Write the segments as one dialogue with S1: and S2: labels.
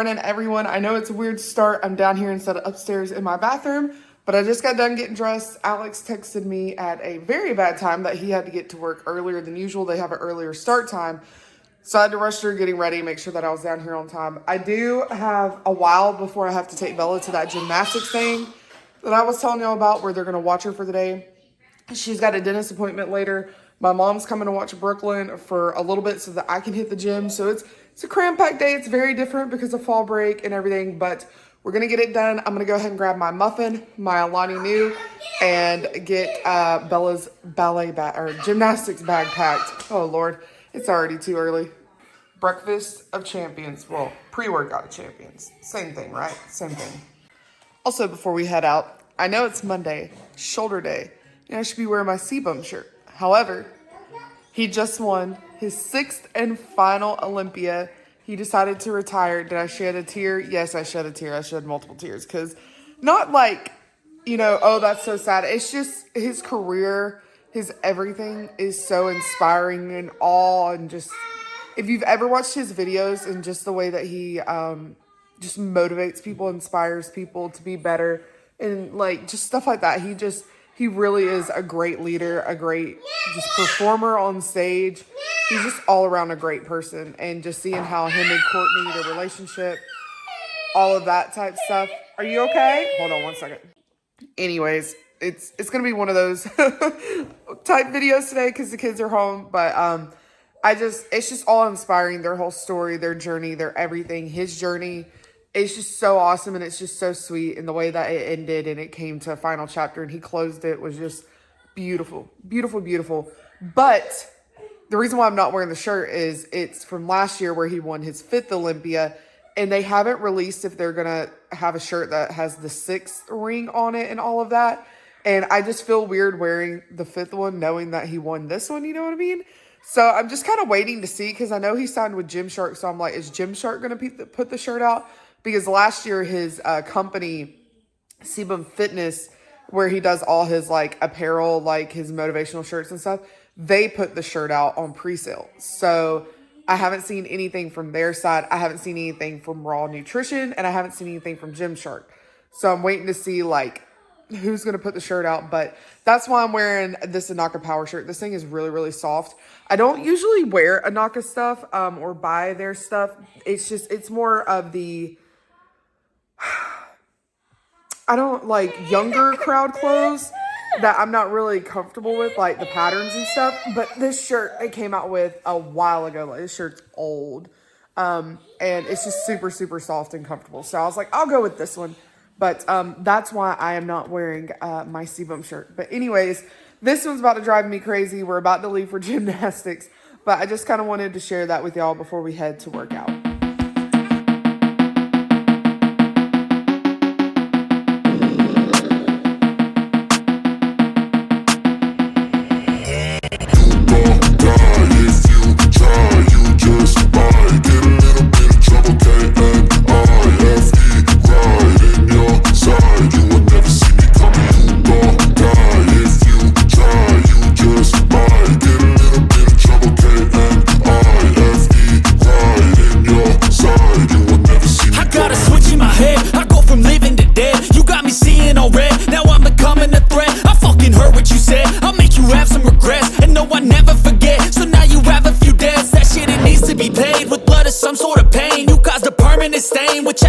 S1: morning, everyone. I know it's a weird start. I'm down here instead of upstairs in my bathroom, but I just got done getting dressed. Alex texted me at a very bad time that he had to get to work earlier than usual. They have an earlier start time. So I had to rush through getting ready, make sure that I was down here on time. I do have a while before I have to take Bella to that gymnastics thing that I was telling y'all about, where they're going to watch her for the day. She's got a dentist appointment later. My mom's coming to watch Brooklyn for a little bit so that I can hit the gym. So it's a cram-packed day. It's very different because of fall break and everything, but we're going to get it done. I'm going to go ahead and grab my muffin, my Alani Nu, and get Bella's ballet bag or gymnastics bag packed. Oh, Lord. It's already too early. Breakfast of champions. Well, pre-workout of champions. Same thing, right? Same thing. Also, before we head out, I know it's Monday, shoulder day, and I should be wearing my C-bum shirt. However, he just won his 6th and final Olympia. He decided to retire. Did I shed a tear? Yes, I shed a tear. I shed multiple tears because not like, oh, that's so sad. It's just his career, his everything is so inspiring and all. And just, if you've ever watched his videos and just the way that he just motivates people, inspires people to be better and like just stuff like that. He really is a great leader, a great just performer on stage. He's just all around a great person. And just seeing how him and Courtney, their relationship, all of that type stuff. Are you okay? Hold on one second. Anyways, it's going to be one of those type videos today because the kids are home. But it's just all inspiring. Their whole story, their journey, their everything, his journey. It's just so awesome, and it's just so sweet, and the way that it ended and it came to a final chapter and he closed it was just beautiful, beautiful, beautiful. But the reason why I'm not wearing the shirt is it's from last year where he won his 5th Olympia, and they haven't released if they're going to have a shirt that has the 6th ring on it and all of that. And I just feel weird wearing the 5th one knowing that he won this one, you know what I mean? So I'm just kind of waiting to see because I know he signed with Gymshark, so I'm like, is Gymshark going to put the shirt out? Because last year, his company, Sebum Fitness, where he does all his like apparel, like his motivational shirts and stuff, they put the shirt out on pre-sale. So I haven't seen anything from their side. I haven't seen anything from Raw Nutrition, and I haven't seen anything from Gymshark. So I'm waiting to see like who's going to put the shirt out. But that's why I'm wearing this Anaka Power shirt. This thing is really, really soft. I don't usually wear Anaka stuff or buy their stuff. It's more of the... I don't like younger crowd clothes that I'm not really comfortable with, like the patterns and stuff. But this shirt I came out with a while ago. Like, this shirt's old. And it's just super, super soft and comfortable. So I was like, I'll go with this one. But that's why I am not wearing my Sebum shirt. But anyways, this one's about to drive me crazy. We're about to leave for gymnastics. But I just kind of wanted to share that with y'all before we head to work out.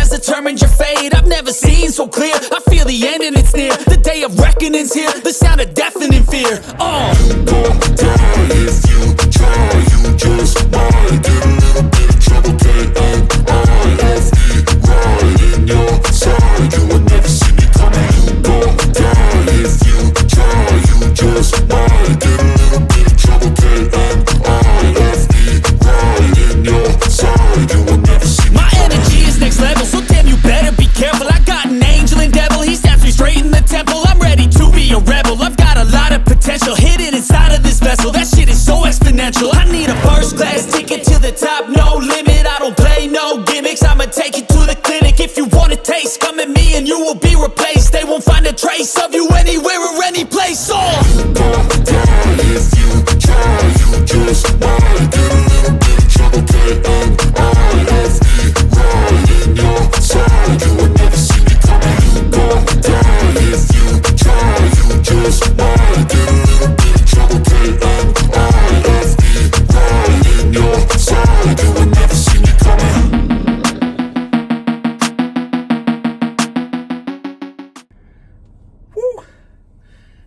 S2: Determined your fate, I've never seen so clear. I feel the end and it's near. The day of reckoning's here. The sound of deafening fear. You won't die if you try. You just might get a little bit of trouble. K-N-I-F-E, right in your side. You will never see me coming. You won't die if you try. You just might get a little bit of trouble. K-N-I-F-E, right in your side. You will never see me coming. My energy is next level, so better be careful. I got an angel and devil. He snaps me straight in the temple. I'm ready to be a rebel. I've got a lot of potential hidden inside of this vessel. That shit is so exponential. I need a first class ticket to the top, no limit. I don't play no gimmicks. I'ma take you to the clinic. If you want a taste, come at me and you will be replaced. They won't find a trace of you anywhere or any place. You won't die if you try. You just might get a little bit of trouble. K-N-I-F-E, right in your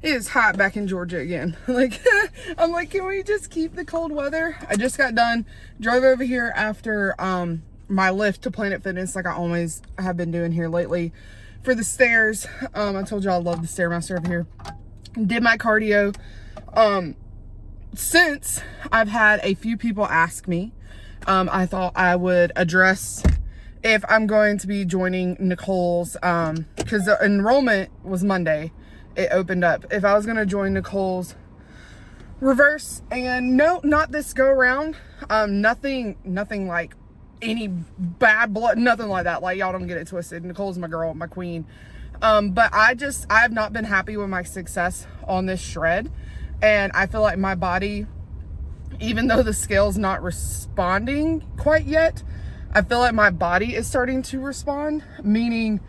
S1: It is hot back in Georgia again. Like, I'm like, can we just keep the cold weather? I just got done, drove over here after my lift to Planet Fitness, like I always have been doing here lately, for the stairs. I told you I love the Stairmaster over here. Did my cardio. Since I've had a few people ask me, I thought I would address if I'm going to be joining Nicole's, because the enrollment was Monday. It opened up. If I was going to join Nicole's reverse, and no, not this go around. Nothing like any bad blood, nothing like that. Like, y'all don't get it twisted. Nicole's my girl, my queen. But I have not been happy with my success on this shred. And I feel like my body, even though the scale's not responding quite yet, I feel like my body is starting to respond, meaning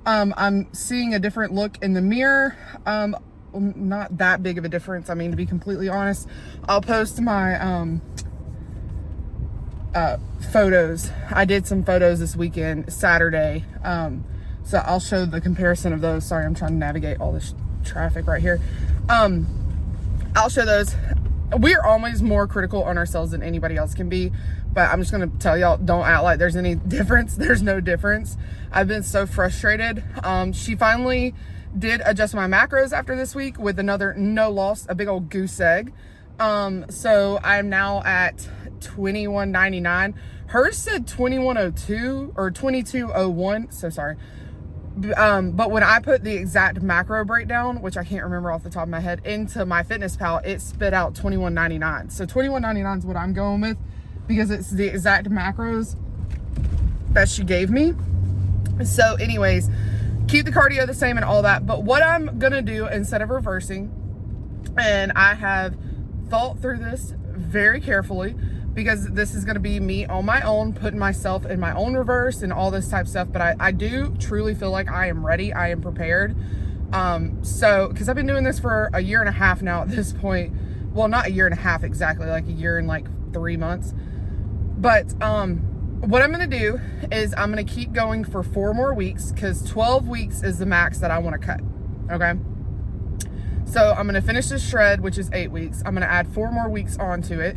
S1: I'm seeing a different look in the mirror. Not that big of a difference. I mean, to be completely honest, I'll post my photos. I did some photos this weekend, Saturday. So I'll show the comparison of those. Sorry, I'm trying to navigate all this traffic right here. I'll show those. We're always more critical on ourselves than anybody else can be, but I'm just gonna tell y'all, don't act like there's any difference. There's no difference. I've been so frustrated. She finally did adjust my macros after this week with another no loss, a big old goose egg. So I'm now at 21.99. Hers said 21.02 or 22.01. So sorry. But when I put the exact macro breakdown, which I can't remember off the top of my head, into my Fitness Pal, it spit out 21.99. So 21.99 is what I'm going with, because it's the exact macros that she gave me. So anyways, keep the cardio the same and all that. But what I'm gonna do instead of reversing, and I have thought through this very carefully, because this is going to be me on my own, putting myself in my own reverse and all this type of stuff. But I do truly feel like I am ready. I am prepared. So, because I've been doing this for a year and a half now at this point. Well, not a year and a half exactly, like a year and like 3 months. But what I'm going to do is I'm going to keep going for 4 more weeks, because 12 weeks is the max that I want to cut. Okay. So I'm going to finish this shred, which is 8 weeks. I'm going to add 4 more weeks onto it.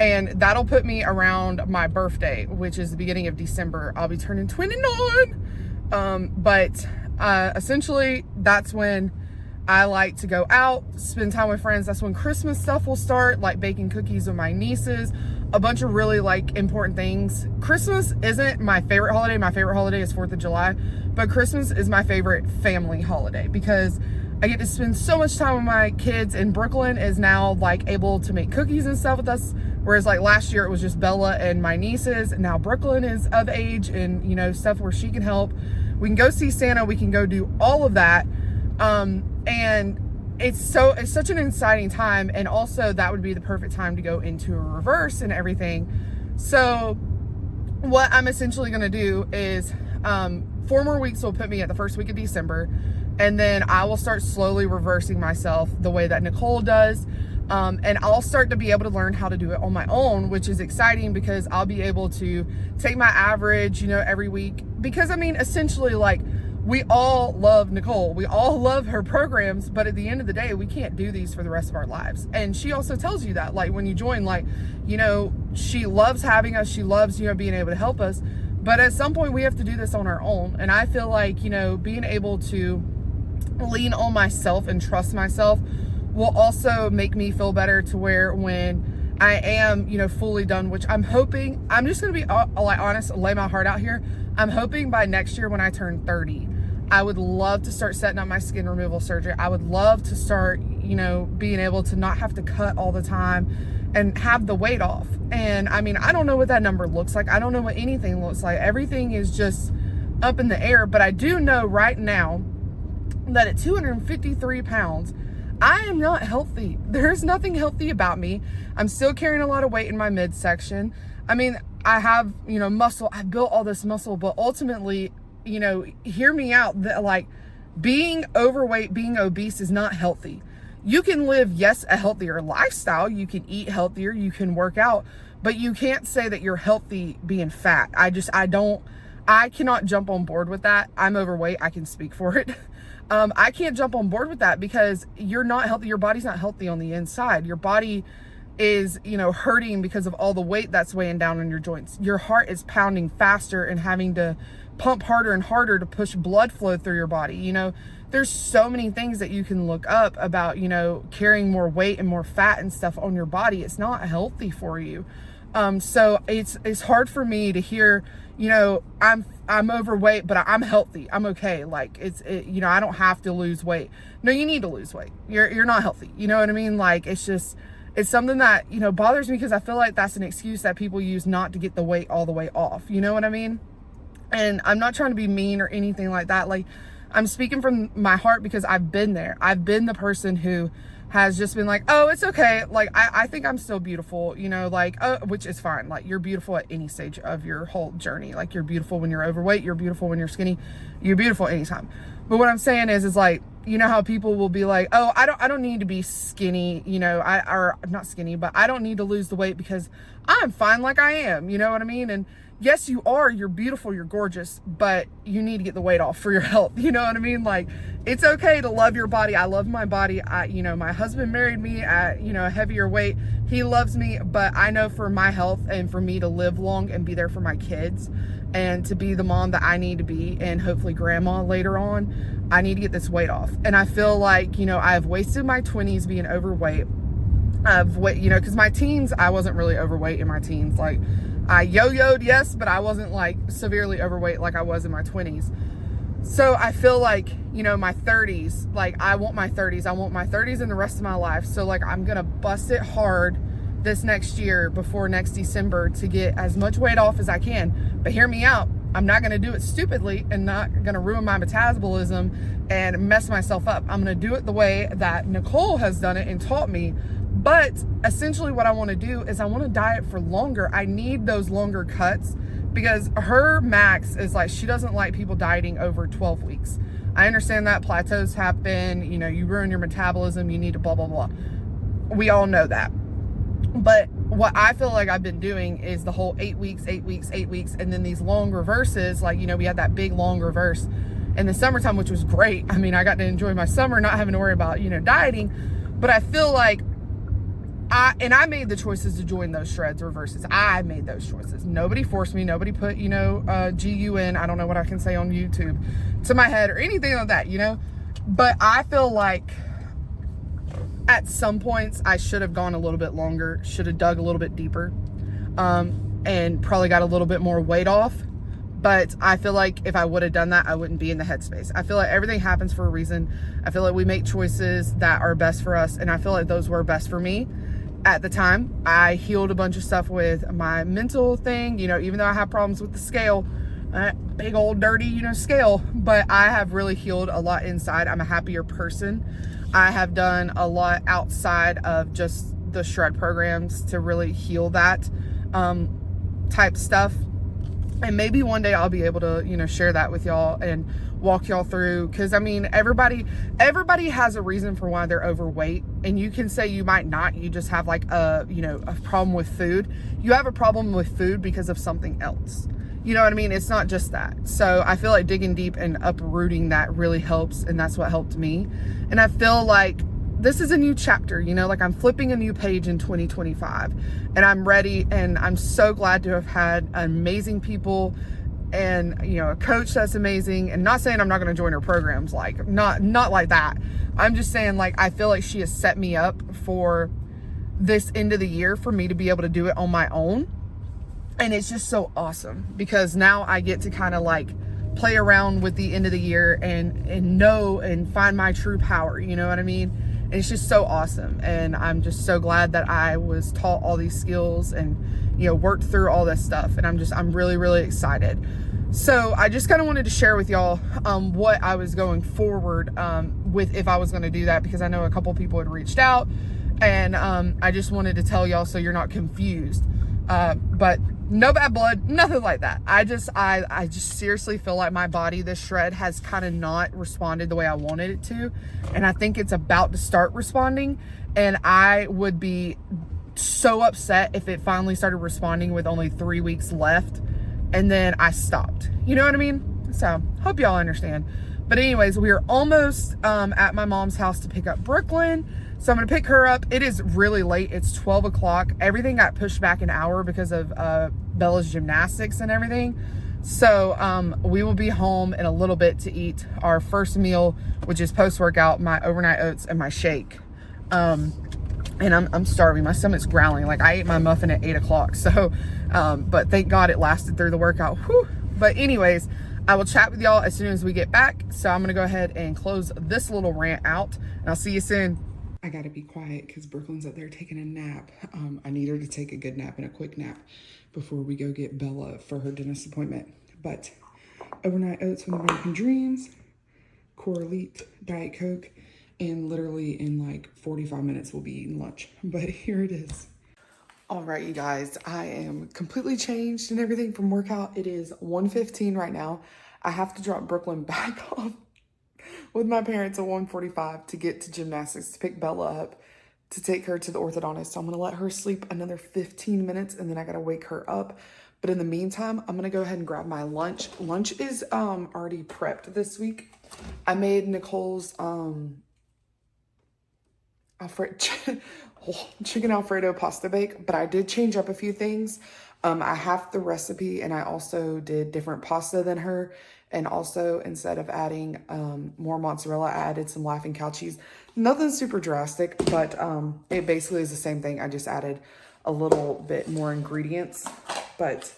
S1: And that'll put me around my birthday, which is the beginning of December. I'll be turning 29. But essentially, that's when I like to go out, spend time with friends. That's when Christmas stuff will start, like baking cookies with my nieces, a bunch of really like important things. Christmas isn't my favorite holiday. My favorite holiday is 4th of July. But Christmas is my favorite family holiday, because I get to spend so much time with my kids, and Brooklyn is now like able to make cookies and stuff with us. Whereas like last year it was just Bella and my nieces, and now Brooklyn is of age and, you know, stuff where she can help. We can go see Santa. We can go do all of that. And it's such an exciting time. And also that would be the perfect time to go into a reverse and everything. So what I'm essentially going to do is, 4 more weeks will put me at the first week of December. And then I will start slowly reversing myself the way that Nicole does. And I'll start to be able to learn how to do it on my own, which is exciting, because I'll be able to take my average, you know, every week. Because I mean, essentially, like, we all love Nicole. We all love her programs, but at the end of the day, we can't do these for the rest of our lives. And she also tells you that, like, when you join, like, you know, she loves having us. She loves, you know, being able to help us. But at some point we have to do this on our own. And I feel like, you know, being able to lean on myself and trust myself will also make me feel better, to where when I am, you know, fully done, which I'm hoping, I'm just going to be like honest, lay my heart out here. I'm hoping by next year when I turn 30, I would love to start setting up my skin removal surgery. I would love to start, you know, being able to not have to cut all the time and have the weight off. And I mean, I don't know what that number looks like. I don't know what anything looks like. Everything is just up in the air. But I do know right now that at 253 pounds, I am not healthy. There's nothing healthy about me. I'm still carrying a lot of weight in my midsection. I mean, I have, you know, muscle. I've built all this muscle, but ultimately, you know, hear me out. Like, being overweight, being obese is not healthy. You can live, yes, a healthier lifestyle. You can eat healthier. You can work out, but you can't say that you're healthy being fat. I cannot jump on board with that. I'm overweight. I can speak for it. I can't jump on board with that because you're not healthy. Your body's not healthy on the inside. Your body is, hurting because of all the weight that's weighing down on your joints. Your heart is pounding faster and having to pump harder and harder to push blood flow through your body. There's so many things that you can look up about, carrying more weight and more fat and stuff on your body. It's not healthy for you. So it's hard for me to hear, I'm overweight, but I'm healthy. I'm okay. Like I don't have to lose weight. No, you need to lose weight. You're not healthy. You know what I mean? Like, it's something that, bothers me because I feel like that's an excuse that people use not to get the weight all the way off. You know what I mean? And I'm not trying to be mean or anything like that. Like, I'm speaking from my heart because I've been there. I've been the person who has just been like, oh, it's okay. Like, I think I'm still beautiful, which is fine. Like, you're beautiful at any stage of your whole journey. Like, you're beautiful when you're overweight. You're beautiful when you're skinny. You're beautiful anytime. But what I'm saying is like, how people will be like, oh, I don't need to be skinny, or not skinny, but I don't need to lose the weight because I'm fine like I am. You know what I mean? And yes, you're beautiful, you're gorgeous, but you need to get the weight off for your health. You know what I mean? Like, it's okay to love your body. I love my body. My husband married me at, a heavier weight. He loves me, but I know for my health and for me to live long and be there for my kids and to be the mom that I need to be and hopefully grandma later on, I need to get this weight off. And I feel like, I've wasted my 20s being overweight. Because my teens, I wasn't really overweight in my teens. Like, I yo-yoed, yes, but I wasn't like severely overweight like I was in my 20s. So I feel like, my 30s, like I want my 30s and the rest of my life. So like, I'm going to bust it hard this next year before next December to get as much weight off as I can. But hear me out. I'm not going to do it stupidly and not going to ruin my metabolism and mess myself up. I'm going to do it the way that Nicole has done it and taught me. But essentially what I want to do is I want to diet for longer. I need those longer cuts because her max is like, she doesn't like people dieting over 12 weeks. I understand that plateaus happen, you ruin your metabolism, you need to blah, blah, blah. We all know that. But what I feel like I've been doing is the whole 8 weeks, and then these long reverses, like, we had that big long reverse in the summertime, which was great. I mean, I got to enjoy my summer, not having to worry about, dieting. But I feel like I made the choices to join those shreds reverses. I made those choices. Nobody forced me. Nobody put, GUN, I don't know what I can say on YouTube, to my head or anything like that, But I feel like at some points I should have gone a little bit longer, should have dug a little bit deeper, and probably got a little bit more weight off. But I feel like if I would have done that, I wouldn't be in the headspace. I feel like everything happens for a reason. I feel like we make choices that are best for us. And I feel like those were best for me. At the time, I healed a bunch of stuff with my mental thing, even though I have problems with the scale, big old dirty, scale, but I have really healed a lot inside. I'm a happier person. I have done a lot outside of just the shred programs to really heal that type stuff. And maybe one day I'll be able to, share that with y'all and walk y'all through. Cause I mean, everybody has a reason for why they're overweight. And you can say you might not, you just have like a problem with food. You have a problem with food because of something else. You know what I mean? It's not just that. So I feel like digging deep and uprooting that really helps. And that's what helped me. And I feel like this is a new chapter, like I'm flipping a new page in 2025 and I'm ready. And I'm so glad to have had amazing people and, a coach that's amazing, and not saying I'm not going to join her programs, like not like that. I'm just saying, like, I feel like she has set me up for this end of the year for me to be able to do it on my own. And it's just so awesome because now I get to kind of like play around with the end of the year and know and find my true power. You know what I mean? And it's just so awesome. And I'm just so glad that I was taught all these skills and, worked through all this stuff. And I'm really, really excited. So I just kind of wanted to share with y'all what I was going forward with if I was going to do that, because I know a couple people had reached out, and I just wanted to tell y'all so you're not confused. But no bad blood, nothing like that. I just seriously feel like my body, this shred, has kind of not responded the way I wanted it to. And I think it's about to start responding. And I would be so upset if it finally started responding with only 3 weeks left and then I stopped. You know what I mean? So hope y'all understand. But anyways, we are almost at my mom's house to pick up Brooklyn. So I'm gonna pick her up. It is really late. It's 12 o'clock. Everything got pushed back an hour because of Bella's gymnastics and everything. So we will be home in a little bit to eat our first meal, which is post-workout, my overnight oats and my shake. And I'm starving. My stomach's growling. Like, I ate my muffin at 8 o'clock. So, but thank God it lasted through the workout. Whew. But anyways, I will chat with y'all as soon as we get back. So I'm going to go ahead and close this little rant out, and I'll see you soon. I got to be quiet because Brooklyn's up there taking a nap. I need her to take a good nap and a quick nap before we go get Bella for her dentist appointment. But overnight oats with American Dreams, Core Elite, Diet Coke, and literally in like 45 minutes we'll be eating lunch. But here it is. All right, you guys, I am completely changed and everything from workout. It is 1:15 right now. I have to drop Brooklyn back off with my parents at 1:45 to get to gymnastics to pick Bella up to take her to the orthodontist. So I'm gonna let her sleep another 15 minutes and then I gotta wake her up. But in the meantime, I'm gonna go ahead and grab my lunch. Lunch is already prepped this week. I made Nicole's chicken Alfredo pasta bake, but I did change up a few things. I have the recipe and I also did different pasta than her. And also, instead of adding more mozzarella, I added some Laughing Cow cheese. Nothing super drastic, but it basically is the same thing. I just added a little bit more ingredients. But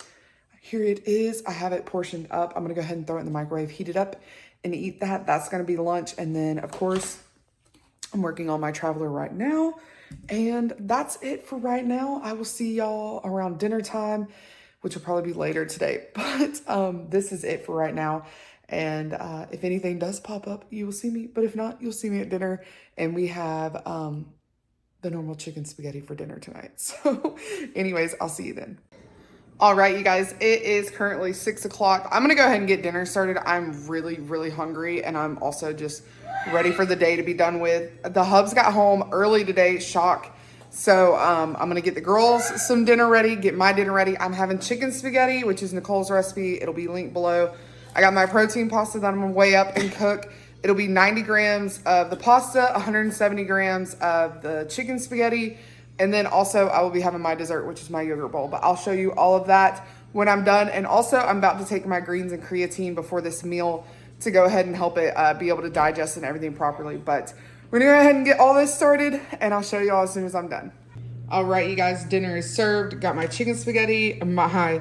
S1: here it is. I have it portioned up. I'm gonna go ahead and throw it in the microwave, heat it up, and eat that. That's gonna be lunch. And then, of course, I'm working on my traveler right now. And that's it for right now. I will see y'all around dinner time, which will probably be later today. But this is it for right now. And if anything does pop up, you will see me. But if not, you'll see me at dinner. And we have the normal chicken spaghetti for dinner tonight. So anyways, I'll see you then. All right, you guys, it is currently 6 o'clock. I'm gonna go ahead and get dinner started. I'm really, really hungry, and I'm also just ready for the day to be done with. The hubs got home early today, shock. So I'm gonna get the girls some dinner ready, get my dinner ready. I'm having chicken spaghetti, which is Nicole's recipe. It'll be linked below. I got my protein pasta that I'm gonna weigh up and cook. It'll be 90 grams of the pasta, 170 grams of the chicken spaghetti. And then also I will be having my dessert, which is my yogurt bowl. But I'll show you all of that when I'm done. And also I'm about to take my greens and creatine before this meal to go ahead and help it be able to digest and everything properly. But we're gonna go ahead and get all this started and I'll show you all as soon as I'm done. All right, you guys, dinner is served. Got my chicken spaghetti, my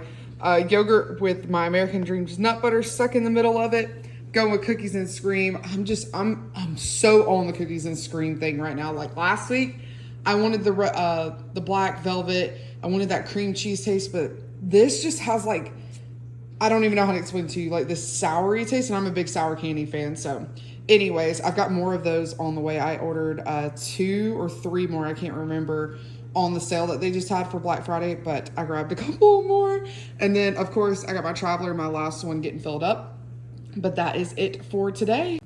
S1: yogurt with my American Dreams nut butter stuck in the middle of it. Going with cookies and cream. I'm so on the cookies and cream thing right now. Like last week, I wanted the black velvet. I wanted that cream cheese taste, but this just has like, I don't even know how to explain it to you, like this soury taste, and I'm a big sour candy fan. So anyways, I've got more of those on the way. I ordered 2 or 3 more, I can't remember, on the sale that they just had for Black Friday, but I grabbed a couple more. And then of course I got my traveler, my last one, getting filled up. But that is it for today.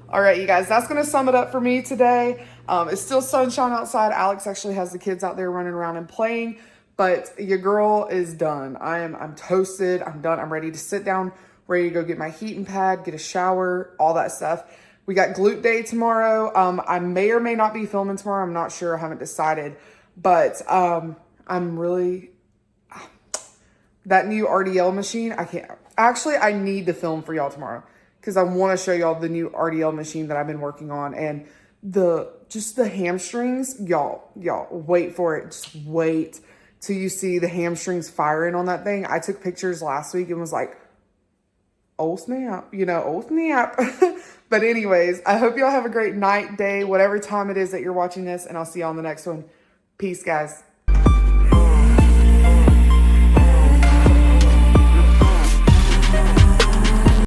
S1: All right, you guys, that's going to sum it up for me today. It's still sunshine outside. Alex actually has the kids out there running around and playing, but your girl is done. I'm toasted. I'm done. I'm ready to sit down, ready to go get my heating pad, get a shower, all that stuff. We got glute day tomorrow. I may or may not be filming tomorrow. I'm not sure. I haven't decided, but I'm really, that new RDL machine, I need to film for y'all tomorrow, because I want to show y'all the new RDL machine that I've been working on, and just the hamstrings, y'all wait for it. Just wait till you see the hamstrings firing on that thing. I took pictures last week and was like, oh snap, oh snap. But anyways, I hope y'all have a great night, day, whatever time it is that you're watching this, and I'll see y'all on the next one. Peace, guys.